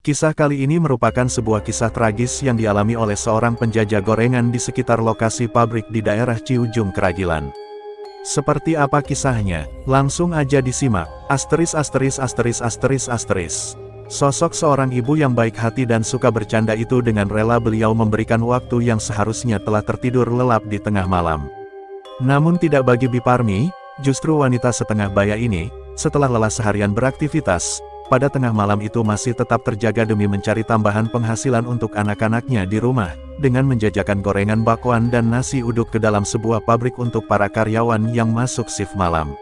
Kisah kali ini merupakan sebuah kisah tragis yang dialami oleh seorang penjajah gorengan di sekitar lokasi pabrik di daerah Ciujung Keragilan. Seperti apa kisahnya? Langsung aja disimak. Sosok seorang ibu yang baik hati dan suka bercanda itu dengan rela beliau memberikan waktu yang seharusnya telah tertidur lelap di tengah malam. Namun tidak bagi Biparmi, justru wanita setengah baya ini, setelah lelah seharian beraktivitas, pada tengah malam itu masih tetap terjaga demi mencari tambahan penghasilan untuk anak-anaknya di rumah, dengan menjajakan gorengan bakwan dan nasi uduk ke dalam sebuah pabrik untuk para karyawan yang masuk shift malam.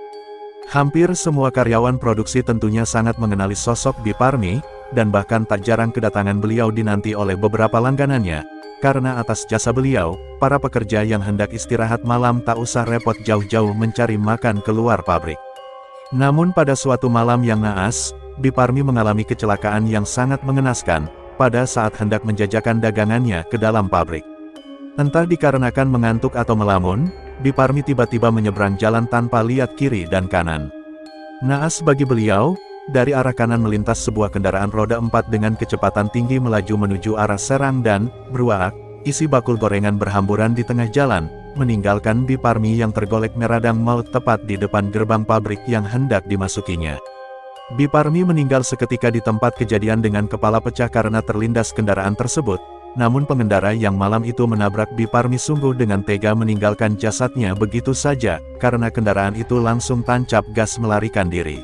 Hampir semua karyawan produksi tentunya sangat mengenali sosok Biparmi, dan bahkan tak jarang kedatangan beliau dinanti oleh beberapa langganannya, karena atas jasa beliau, para pekerja yang hendak istirahat malam tak usah repot jauh-jauh mencari makan keluar pabrik. Namun pada suatu malam yang naas, Biparmi mengalami kecelakaan yang sangat mengenaskan, pada saat hendak menjajakan dagangannya ke dalam pabrik. Entah dikarenakan mengantuk atau melamun, Biparmi tiba-tiba menyeberang jalan tanpa lihat kiri dan kanan. Naas bagi beliau, dari arah kanan melintas sebuah kendaraan roda 4 dengan kecepatan tinggi melaju menuju arah Serang dan, bruak, isi bakul gorengan berhamburan di tengah jalan, meninggalkan Biparmi yang tergolek meradang maut tepat di depan gerbang pabrik yang hendak dimasukinya. Biparmi meninggal seketika di tempat kejadian dengan kepala pecah karena terlindas kendaraan tersebut, namun pengendara yang malam itu menabrak Biparmi sungguh dengan tega meninggalkan jasadnya begitu saja, karena kendaraan itu langsung tancap gas melarikan diri.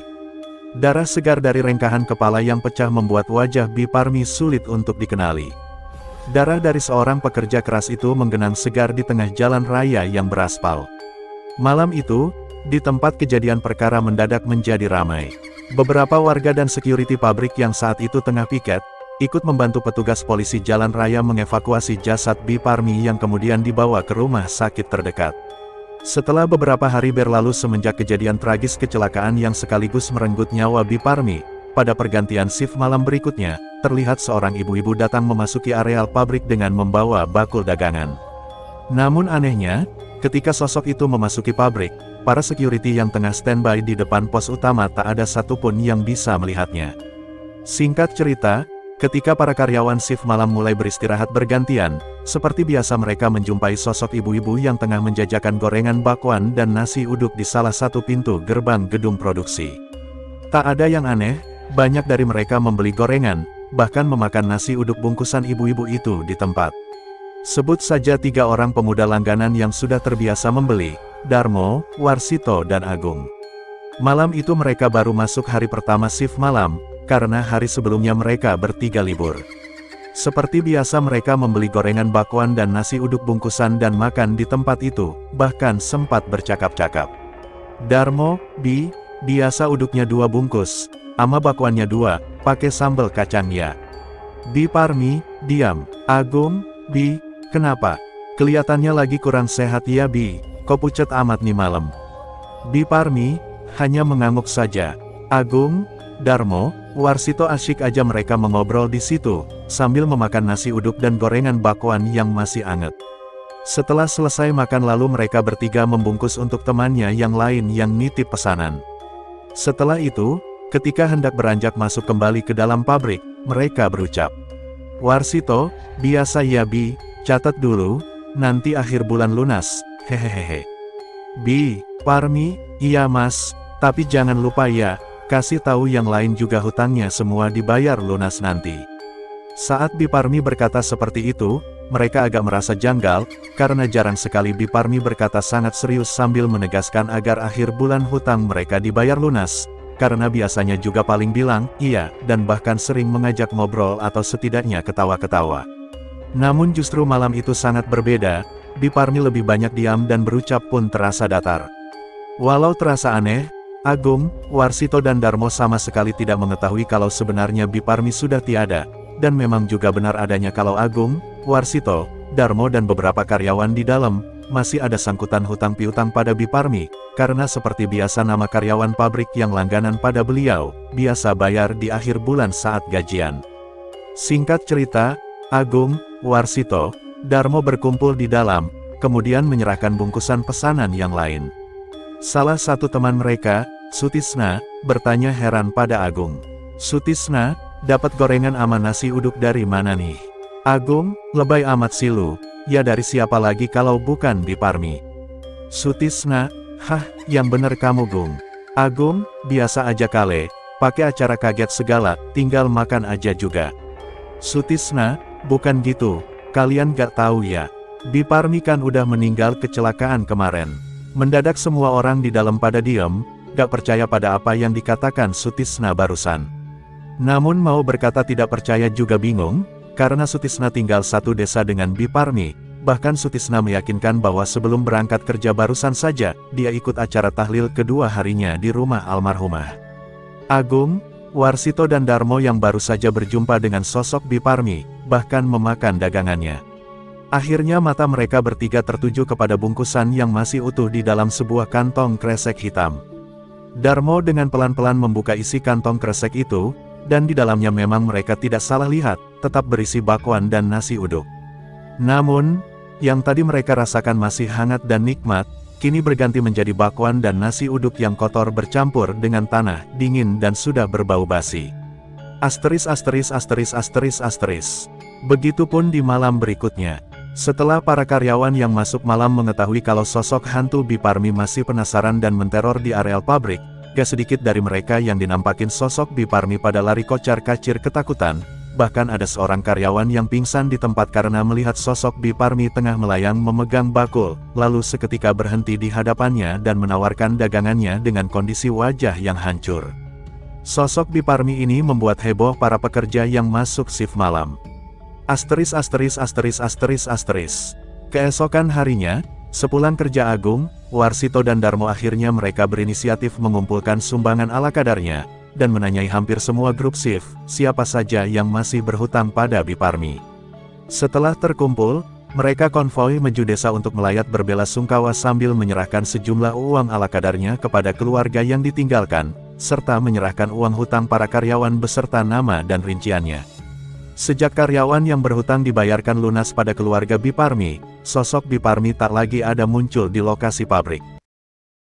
Darah segar dari rengkahan kepala yang pecah membuat wajah Biparmi sulit untuk dikenali. Darah dari seorang pekerja keras itu menggenang segar di tengah jalan raya yang beraspal. Malam itu, di tempat kejadian perkara mendadak menjadi ramai. Beberapa warga dan security pabrik yang saat itu tengah piket, ikut membantu petugas polisi jalan raya mengevakuasi jasad Biparmi yang kemudian dibawa ke rumah sakit terdekat. Setelah beberapa hari berlalu semenjak kejadian tragis kecelakaan yang sekaligus merenggut nyawa Biparmi, pada pergantian shift malam berikutnya, terlihat seorang ibu-ibu datang memasuki areal pabrik dengan membawa bakul dagangan. Namun anehnya, ketika sosok itu memasuki pabrik, para security yang tengah standby di depan pos utama tak ada satupun yang bisa melihatnya. Singkat cerita, ketika para karyawan shift malam mulai beristirahat bergantian, seperti biasa mereka menjumpai sosok ibu-ibu yang tengah menjajakan gorengan bakwan dan nasi uduk di salah satu pintu gerbang gedung produksi. Tak ada yang aneh, banyak dari mereka membeli gorengan, bahkan memakan nasi uduk bungkusan ibu-ibu itu di tempat. Sebut saja 3 orang pemuda langganan yang sudah terbiasa membeli, Darmo, Warsito dan Agung. Malam itu mereka baru masuk hari pertama shift malam, karena hari sebelumnya mereka bertiga libur. Seperti biasa mereka membeli gorengan bakwan dan nasi uduk bungkusan dan makan di tempat itu, bahkan sempat bercakap-cakap. Darmo, biasa uduknya 2 bungkus, ama bakwannya 2, pakai sambal kacang ya. Biparmi, diam. Agung, kenapa? Kelihatannya lagi kurang sehat ya kok pucat amat nih malam. Biparmi hanya mengangguk saja. Agung, Darmo, Warsito asyik aja mereka mengobrol di situ, sambil memakan nasi uduk dan gorengan bakwan yang masih anget. Setelah selesai makan lalu mereka bertiga membungkus untuk temannya yang lain yang nitip pesanan. Setelah itu, ketika hendak beranjak masuk kembali ke dalam pabrik, mereka berucap. Warsito, biasa ya catat dulu, nanti akhir bulan lunas. Hehehe. Biparmi, iya mas, tapi jangan lupa ya, kasih tahu yang lain juga hutangnya semua dibayar lunas nanti. Saat Biparmi berkata seperti itu, mereka agak merasa janggal, karena jarang sekali Biparmi berkata sangat serius sambil menegaskan agar akhir bulan hutang mereka dibayar lunas, karena biasanya juga paling bilang, iya, dan bahkan sering mengajak ngobrol atau setidaknya ketawa-ketawa. Namun justru malam itu sangat berbeda, Biparmi lebih banyak diam dan berucap pun terasa datar. Walau terasa aneh, Agung, Warsito dan Darmo sama sekali tidak mengetahui kalau sebenarnya Biparmi sudah tiada, dan memang juga benar adanya kalau Agung, Warsito, Darmo dan beberapa karyawan di dalam, masih ada sangkutan hutang piutang pada Biparmi, karena seperti biasa nama karyawan pabrik yang langganan pada beliau, biasa bayar di akhir bulan saat gajian. Singkat cerita, Agung, Warsito, Darmo berkumpul di dalam, kemudian menyerahkan bungkusan pesanan yang lain. Salah satu teman mereka, Sutisna, bertanya heran pada Agung. Sutisna, dapat gorengan sama nasi uduk dari mana nih? Agung, lebay amat sih lu, ya dari siapa lagi kalau bukan Biparmi? Sutisna, hah, yang bener kamu Gung. Agung, biasa aja kale, pakai acara kaget segala, tinggal makan aja juga. Sutisna, bukan gitu, kalian gak tahu ya. Biparmi kan udah meninggal kecelakaan kemarin. Mendadak semua orang di dalam pada diem, gak percaya pada apa yang dikatakan Sutisna barusan. Namun mau berkata tidak percaya juga bingung, karena Sutisna tinggal satu desa dengan Biparmi. Bahkan Sutisna meyakinkan bahwa sebelum berangkat kerja barusan saja, dia ikut acara tahlil kedua harinya di rumah almarhumah. Agung, Warsito dan Darmo yang baru saja berjumpa dengan sosok Biparmi, bahkan memakan dagangannya. Akhirnya mata mereka bertiga tertuju kepada bungkusan yang masih utuh di dalam sebuah kantong kresek hitam. Darmo dengan pelan-pelan membuka isi kantong kresek itu, dan di dalamnya memang mereka tidak salah lihat, tetap berisi bakwan dan nasi uduk. Namun, yang tadi mereka rasakan masih hangat dan nikmat, kini berganti menjadi bakwan dan nasi uduk yang kotor bercampur dengan tanah, dingin dan sudah berbau basi. Asteris asteris asteris asteris asteris. Begitupun di malam berikutnya. Setelah para karyawan yang masuk malam mengetahui kalau sosok hantu Biparmi masih penasaran dan menteror di areal pabrik, gak sedikit dari mereka yang dinampakin sosok Biparmi pada lari kocar-kacir ketakutan, bahkan ada seorang karyawan yang pingsan di tempat karena melihat sosok Biparmi tengah melayang memegang bakul, lalu seketika berhenti di hadapannya dan menawarkan dagangannya dengan kondisi wajah yang hancur. Sosok Biparmi ini membuat heboh para pekerja yang masuk shift malam. Asteris asteris asteris asteris asteris. Keesokan harinya, sepulang kerja Agung, Warsito dan Darmo akhirnya mereka berinisiatif mengumpulkan sumbangan ala kadarnya, dan menanyai hampir semua grup shift, siapa saja yang masih berhutang pada Biparmi. Setelah terkumpul, mereka konvoi menuju desa untuk melayat berbela-sungkawa sambil menyerahkan sejumlah uang ala kadarnya kepada keluarga yang ditinggalkan, serta menyerahkan uang hutang para karyawan beserta nama dan rinciannya. Sejak karyawan yang berhutang dibayarkan lunas pada keluarga Biparmi, sosok Biparmi tak lagi ada muncul di lokasi pabrik.